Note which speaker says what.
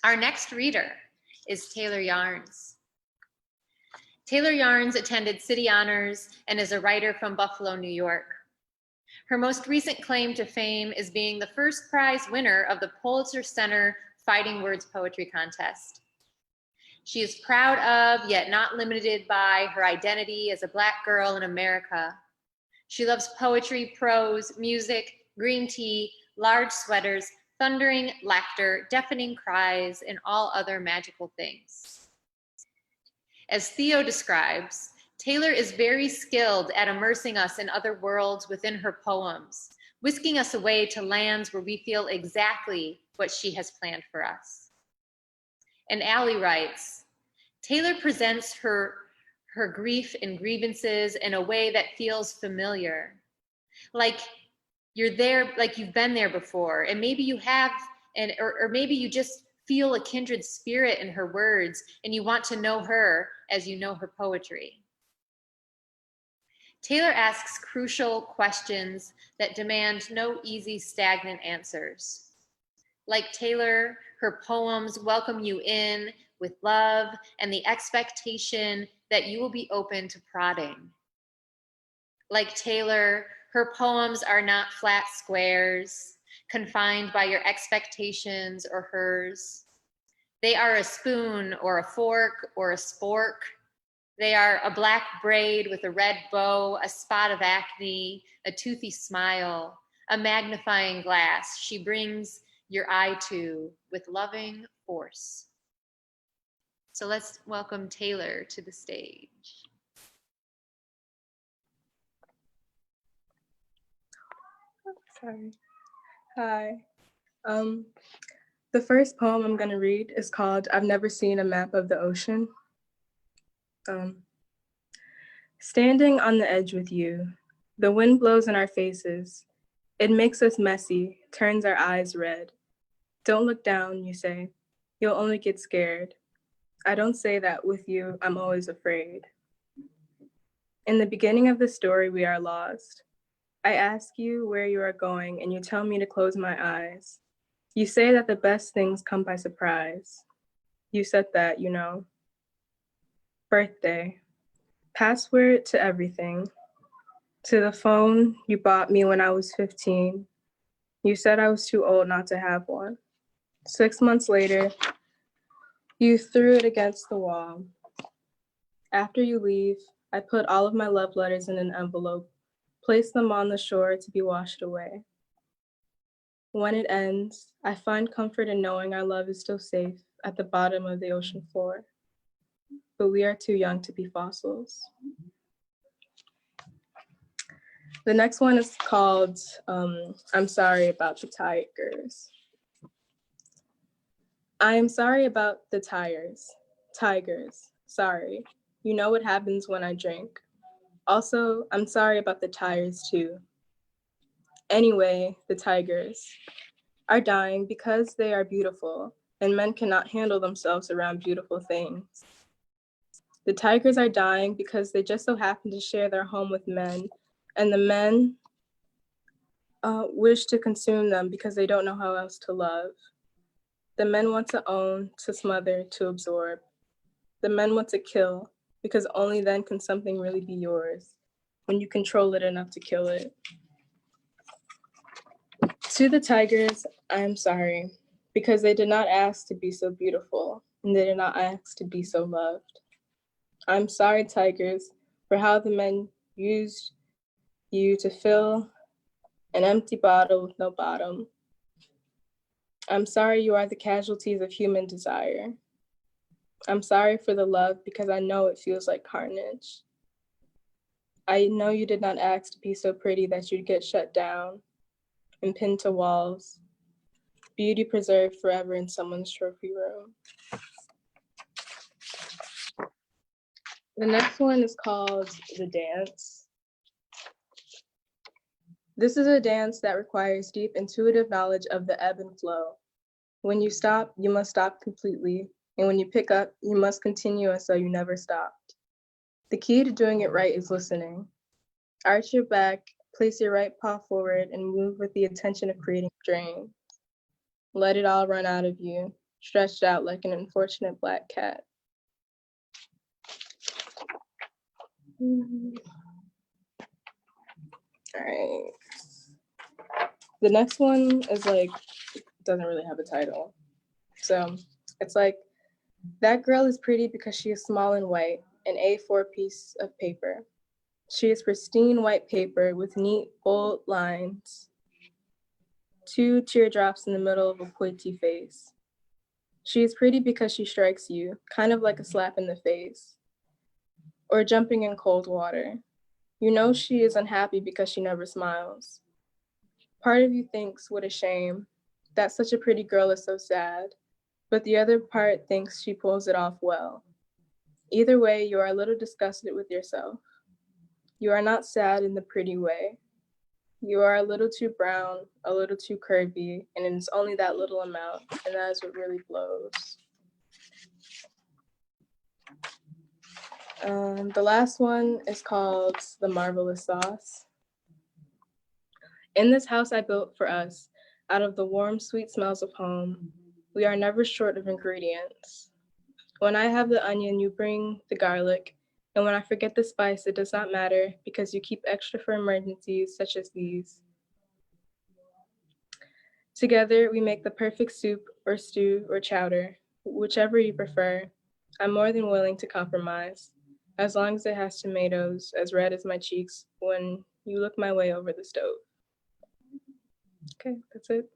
Speaker 1: Our next reader is Taylor Yarnes. Taylor Yarnes attended City Honors and is a writer from Buffalo, New York. Her most recent claim to fame is being the first prize winner of the Pulitzer Center Fighting Words Poetry Contest. She is proud of, yet not limited by, her identity as a Black girl in America. She loves poetry, prose, music, green tea, large sweaters, thundering laughter, deafening cries, and all other magical things. As Theo describes, Taylor is very skilled at immersing us in other worlds within her poems, whisking us away to lands where we feel exactly what she has planned for us. And Allie writes, Taylor presents her grief and grievances in a way that feels familiar, like you're there, like you've been there before, and maybe you have, or maybe you just feel a kindred spirit in her words, and you want to know her as you know her poetry. Taylor asks crucial questions that demand no easy, stagnant answers. Like Taylor, her poems welcome you in with love and the expectation that you will be open to prodding. Like Taylor, her poems are not flat squares, confined by your expectations or hers. They are a spoon or a fork or a spork. They are a black braid with a red bow, a spot of acne, a toothy smile, a magnifying glass she brings your eye to with loving force. So let's welcome Taylor to the stage.
Speaker 2: Sorry. Hi. The first poem I'm going to read is called I've Never Seen a Map of the Ocean. Standing on the edge with you, the wind blows in our faces. It makes us messy, turns our eyes red. Don't look down, you say. You'll only get scared. I don't say that with you, I'm always afraid. In the beginning of the story, we are lost. I ask you where you are going, and you tell me to close my eyes. You say that the best things come by surprise. You said that, you know. Birthday. Password to everything. To the phone you bought me when I was 15. You said I was too old not to have one. 6 months later, you threw it against the wall. After you leave, I put all of my love letters in an envelope, place them on the shore to be washed away. When it ends, I find comfort in knowing our love is still safe at the bottom of the ocean floor. But we are too young to be fossils. The next one is called I'm Sorry About the Tigers. I am sorry about the tigers, sorry. You know what happens when I drink. Also, I'm sorry about the tires too. Anyway, the tigers are dying because they are beautiful, and men cannot handle themselves around beautiful things. The tigers are dying because they just so happen to share their home with men, and the men wish to consume them because they don't know how else to love. The men want to own, to smother, to absorb. The men want to kill because only then can something really be yours, when you control it enough to kill it. To the tigers, I am sorry, because they did not ask to be so beautiful, and they did not ask to be so loved. I'm sorry, tigers, for how the men used you to fill an empty bottle with no bottom. I'm sorry you are the casualties of human desire. I'm sorry for the love because I know it feels like carnage. I know you did not ask to be so pretty that you'd get shut down and pinned to walls, beauty preserved forever in someone's trophy room. The next one is called The Dance. This is a dance that requires deep intuitive knowledge of the ebb and flow. When you stop, you must stop completely. And when you pick up, you must continue as though you never stopped. The key to doing it right is listening. Arch your back, place your right paw forward, and move with the intention of creating strain. Let it all run out of you. stretched out like an unfortunate black cat. All right. The next one is like, doesn't really have a title. So it's like, that girl is pretty because she is small and white, an A4 piece of paper. She is pristine white paper with neat, bold lines, 2 teardrops in the middle of a pointy face. She is pretty because she strikes you, kind of like a slap in the face, or jumping in cold water. You know she is unhappy because she never smiles. Part of you thinks, what a shame, that such a pretty girl is so sad, but the other part thinks she pulls it off well. Either way, you are a little disgusted with yourself. You are not sad in the pretty way. You are a little too brown, a little too curvy, and it's only that little amount, and that is what really blows. The last one is called The Marvelous Sauce. In this house I built for us, out of the warm, sweet smells of home, we are never short of ingredients. When I have the onion, you bring the garlic, and when I forget the spice, it does not matter because you keep extra for emergencies such as these. Together, we make the perfect soup or stew or chowder, whichever you prefer. I'm more than willing to compromise, as long as it has tomatoes as red as my cheeks when you look my way over the stove. Okay, that's it.